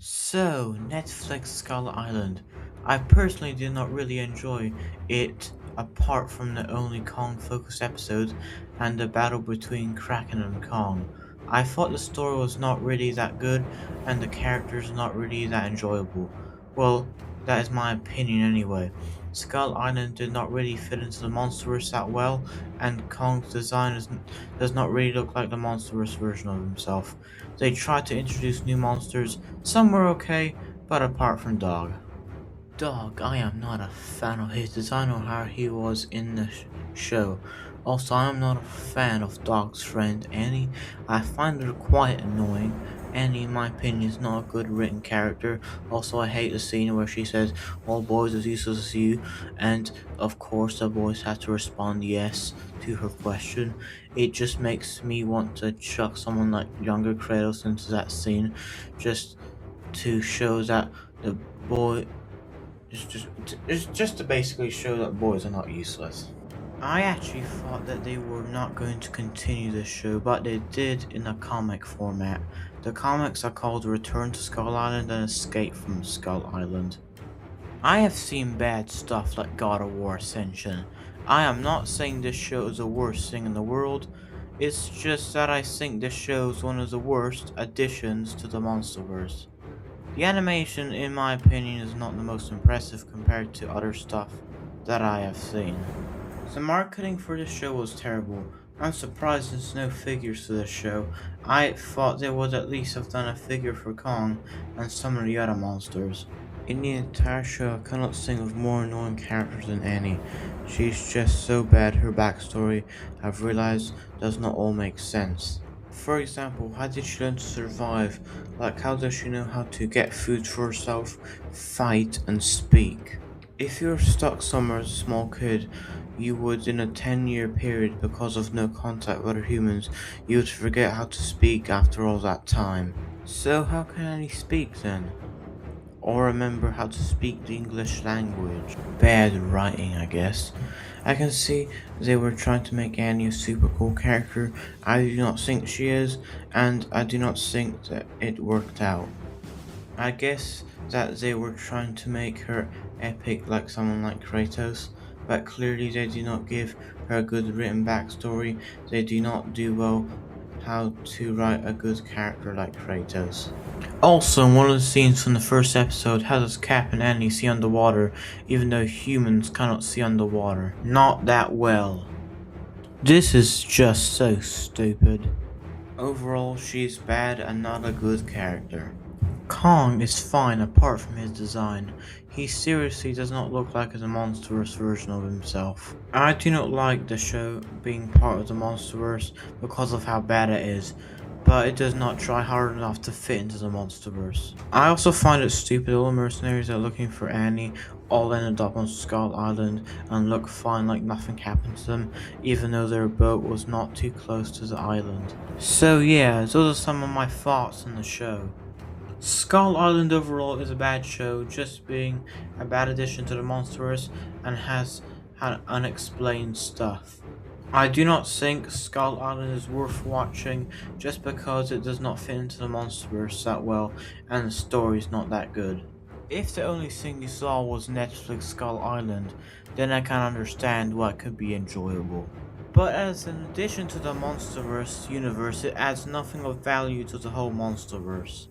So, Netflix Skull Island. I personally did not really enjoy it apart from the only Kong focused episode and the battle between Kraken and Kong. I thought the story was not really that good and the characters not really that enjoyable. Well, that is my opinion anyway. Skull Island did not really fit into the Monsterverse that well, and Kong's design does not really look like the Monsterverse version of himself. They tried to introduce new monsters, some were okay, but apart from Dog, I am not a fan of his design or how he was in the show. Also, I am not a fan of Dog's friend Annie. I find her quite annoying. Annie, in my opinion, is not a good written character. Also, I hate the scene where she says, "All boys as useless as you," and of course, the boys have to respond yes to her question. It just makes me want to chuck someone like younger Kratos into that scene, just to show that the boy it's just to basically show that boys are not useless. I actually thought that they were not going to continue this show, but they did in a comic format. The comics are called Return to Skull Island and Escape from Skull Island. I have seen bad stuff like God of War Ascension. I am not saying this show is the worst thing in the world, it's just that I think this show is one of the worst additions to the Monsterverse. The animation, in my opinion, is not the most impressive compared to other stuff that I have seen. The marketing for this show was terrible. I'm surprised there's no figures to this show. I thought they would at least have done a figure for Kong and some of the other monsters. In the entire show, I cannot think of more annoying characters than Annie. She's just so bad, her backstory, I've realized, does not all make sense. For example, how did she learn to survive? Like, how does she know how to get food for herself, fight, and speak? If you're stuck somewhere as a small kid, you would, in a 10-year period, because of no contact with other humans, you would forget how to speak after all that time. So, how can Annie speak then? Or remember how to speak the English language? Bad writing, I guess. I can see they were trying to make Annie a super cool character. I do not think she is, and I do not think that it worked out. I guess that they were trying to make her epic like someone like Kratos, but clearly they do not give her a good written backstory. They do not do well how to write a good character like Kratos. Also, in one of the scenes from the first episode, how does Cap and Annie see underwater, even though humans cannot see underwater? Not that well. This is just so stupid. Overall, she's bad and not a good character. Kong is fine apart from his design. He seriously does not look like a monstrous version of himself. I do not like the show being part of the Monsterverse because of how bad it is, but it does not try hard enough to fit into the Monsterverse. I also find it stupid all the mercenaries that are looking for Annie all ended up on Skull Island and look fine like nothing happened to them, even though their boat was not too close to the island. So yeah, those are some of my thoughts on the show. Skull Island overall is a bad show, just being a bad addition to the Monsterverse and has had unexplained stuff. I do not think Skull Island is worth watching just because it does not fit into the Monsterverse that well and the story is not that good. If the only thing you saw was Netflix Skull Island, then I can understand why it could be enjoyable. But as an addition to the Monsterverse universe, it adds nothing of value to the whole Monsterverse.